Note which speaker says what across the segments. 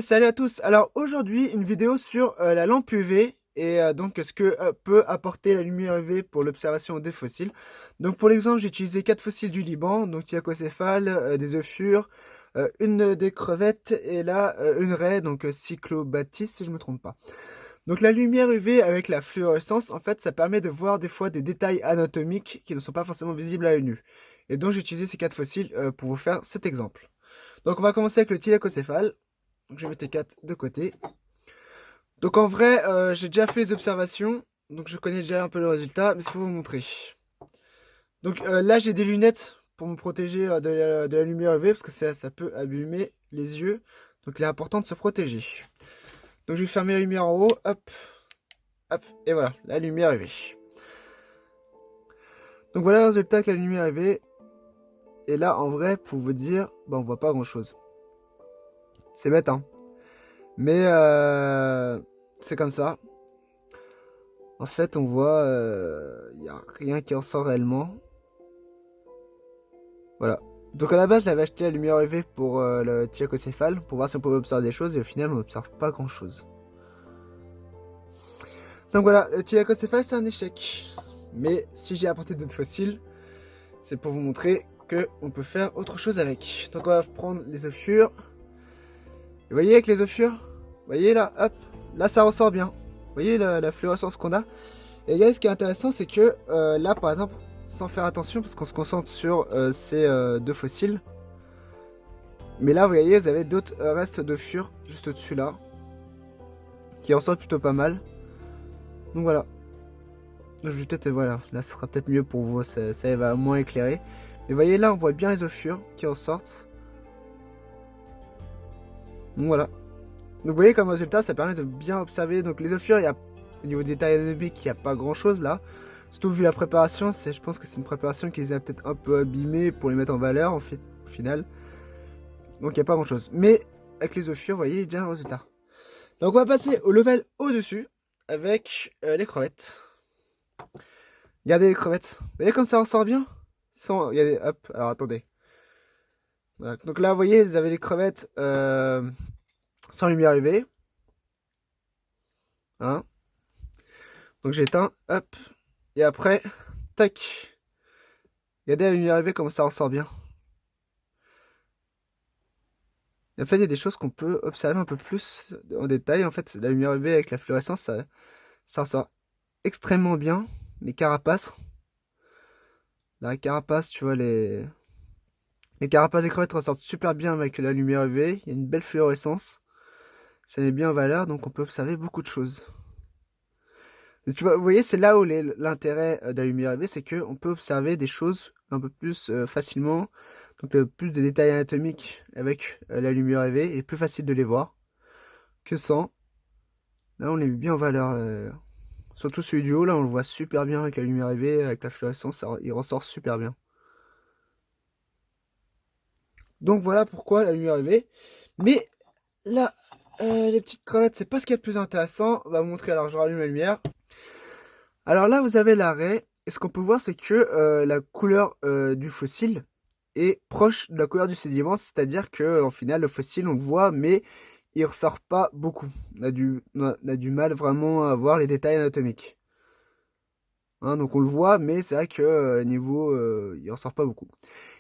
Speaker 1: Salut à tous! Alors aujourd'hui, une vidéo sur la lampe UV et donc ce que peut apporter la lumière UV pour l'observation des fossiles. Donc pour l'exemple, j'ai utilisé 4 fossiles du Liban, donc Iacocéphale, des oeufs, une des crevettes et là une raie, donc Cyclobatis si je me trompe pas. Donc la lumière UV avec la fluorescence, en fait, ça permet de voir des fois des détails anatomiques qui ne sont pas forcément visibles à l'œil nu. Et donc j'ai utilisé ces 4 fossiles pour vous faire cet exemple. Donc on va commencer avec le Thylacocéphale. Donc je vais mettre les 4 de côté. Donc en vrai, j'ai déjà fait les observations. Donc je connais déjà un peu le résultat, mais c'est pour vous montrer. Donc là, j'ai des lunettes pour me protéger de la lumière UV, parce que ça peut abîmer les yeux. Donc il est important de se protéger. Donc je vais fermer la lumière en haut, hop, hop, et voilà, la lumière UV. Donc voilà le résultat avec la lumière UV. Et là, en vrai, pour vous dire, bah, on voit pas grand chose. C'est bête, hein. Mais c'est comme ça. En fait, on voit, il n'y a rien qui en sort réellement. Voilà. Donc à la base, j'avais acheté la lumière UV pour le Thylacocéphale, pour voir si on pouvait observer des choses, et au final, on n'observe pas grand-chose. Donc voilà, le Thylacocéphale, c'est un échec. Mais si j'ai apporté d'autres fossiles, c'est pour vous montrer qu'on peut faire autre chose avec. Donc on va prendre les oeufs. Vous voyez avec les oeufs, vous voyez là, hop, là ça ressort bien. Vous voyez la fluorescence qu'on a. Et regardez, ce qui est intéressant, c'est que là, par exemple, sans faire attention, parce qu'on se concentre sur ces deux fossiles. Mais là, vous voyez, vous avez d'autres restes de fur juste au-dessus là, qui ressortent plutôt pas mal. Donc voilà. Je vais peut-être, voilà, là ce sera peut-être mieux pour vous, ça va moins éclairer. Mais vous voyez, là, on voit bien les oeufs qui ressortent. Donc voilà. Donc vous voyez, comme résultat, ça permet de bien observer. Donc les oeufs, il y a, au niveau des détails anatomiques, il n'y a pas grand-chose là. Surtout vu la préparation, je pense que c'est une préparation qui les a peut-être un peu abîmés pour les mettre en valeur en fait, au final. Donc il n'y a pas grand chose. Mais avec les oeufs, vous voyez, il y a déjà un résultat. Donc on va passer au level au-dessus avec les crevettes. Regardez les crevettes. Vous voyez comme ça ressort bien sans, regardez, hop, alors attendez. Voilà. Donc là, vous voyez, vous avez les crevettes sans lumière UV. Hein. Donc j'éteins, hop. Et après, tac. Regardez la lumière UV comment ça ressort bien. Et en fait, il y a des choses qu'on peut observer un peu plus en détail. En fait, la lumière UV avec la fluorescence, ça ressort extrêmement bien. Les carapaces. La carapace, tu vois, les carapaces des crevettes ressortent super bien avec la lumière UV. Il y a une belle fluorescence. Ça met bien en valeur, donc on peut observer beaucoup de choses. Et tu vois, vous voyez, c'est là où l'intérêt de la lumière UV, c'est qu'on peut observer des choses un peu plus facilement. Donc plus de détails anatomiques avec la lumière UV, et plus facile de les voir que sans. Là, on les met bien en valeur. Surtout celui du haut, là, on le voit super bien avec la lumière UV, avec la fluorescence, il ressort super bien. Donc voilà pourquoi la lumière UV. Mais là, les petites crevettes, c'est pas ce qui est le plus intéressant. On va vous montrer, alors je rallume la lumière. Alors là, vous avez l'arrêt. Et ce qu'on peut voir, c'est que la couleur du fossile est proche de la couleur du sédiment. C'est-à-dire que en final, le fossile, on le voit, mais il ressort pas beaucoup. On a du mal vraiment à voir les détails anatomiques. Hein, donc on le voit, mais c'est vrai que niveau, il ressort pas beaucoup.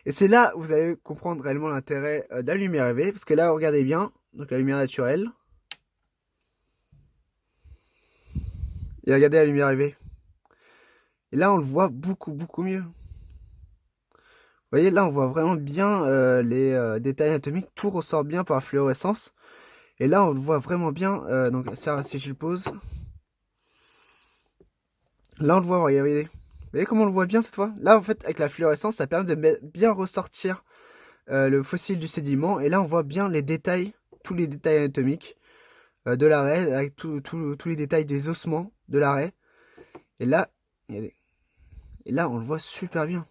Speaker 1: Et c'est là où vous allez comprendre réellement l'intérêt de la lumière UV. Parce que là, regardez bien, donc la lumière naturelle. Et regardez la lumière UV. Et là, on le voit beaucoup, beaucoup mieux. Vous voyez, là, on voit vraiment bien les détails anatomiques. Tout ressort bien par la fluorescence. Et là, on le voit vraiment bien. Donc, ça, si je le pose. Là, on le voit, regardez. Vous voyez comment on le voit bien cette fois? Là, en fait, avec la fluorescence, ça permet de bien ressortir le fossile du sédiment. Et là, on voit bien les détails, tous les détails anatomiques de l'arrêt, avec tous les détails des ossements de l'arrêt. Et là, regardez. Et là, on le voit super bien.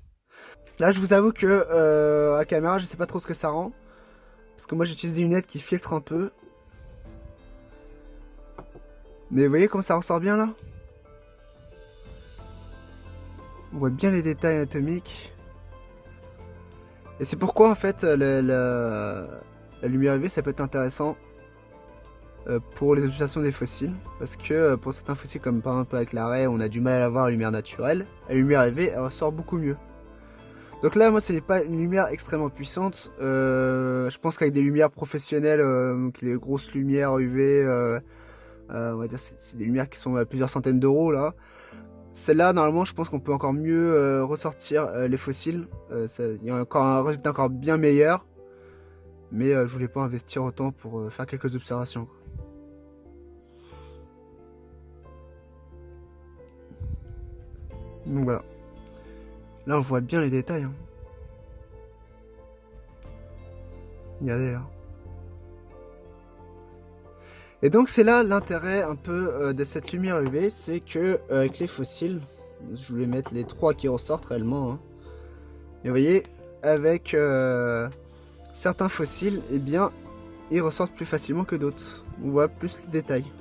Speaker 1: Là, je vous avoue que à la caméra, je sais pas trop ce que ça rend. Parce que moi, j'utilise des lunettes qui filtrent un peu. Mais vous voyez comme ça ressort bien là? On voit bien les détails anatomiques. Et c'est pourquoi en fait la lumière UV ça peut être intéressant pour les observations des fossiles, parce que pour certains fossiles comme par exemple avec la raie, on a du mal à la voir à la lumière naturelle, la lumière UV elle ressort beaucoup mieux. Donc là moi c'est pas une lumière extrêmement puissante, je pense qu'avec des lumières professionnelles, donc les grosses lumières UV, on va dire c'est des lumières qui sont à plusieurs centaines d'euros là. Celle-là, normalement, je pense qu'on peut encore mieux ressortir les fossiles. Il y a encore un résultat encore bien meilleur. Mais je voulais pas investir autant pour faire quelques observations. Donc voilà. Là, on voit bien les détails. Hein. Regardez là. Et donc c'est là l'intérêt un peu de cette lumière UV, c'est que avec les fossiles, je voulais mettre les 3 qui ressortent réellement. Hein. Et vous voyez, avec certains fossiles, eh bien, ils ressortent plus facilement que d'autres. On voit plus les détails.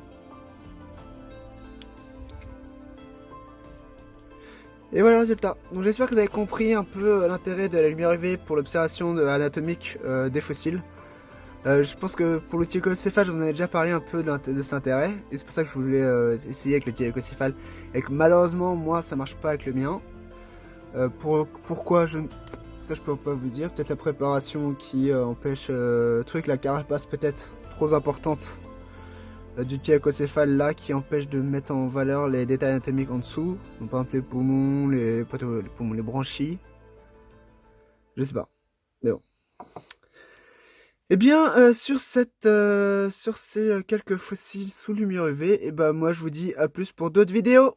Speaker 1: Et voilà le résultat. Donc j'espère que vous avez compris un peu l'intérêt de la lumière UV pour l'observation anatomique des fossiles. Je pense que pour le thylakocéphale, j'en ai déjà parlé un peu de cet intérêt. Et c'est pour ça que je voulais essayer avec le thylakocéphale. Et que malheureusement, moi, ça marche pas avec le mien. Pourquoi ça je peux pas vous dire. Peut-être la préparation qui empêche la carapace peut-être trop importante du thylakocéphale là qui empêche de mettre en valeur les détails anatomiques en dessous. Donc, par exemple les poumons, les poumons, les branchies. Je sais pas. Mais bon. Eh bien, sur ces quelques fossiles sous lumière UV, et ben moi je vous dis à plus pour d'autres vidéos.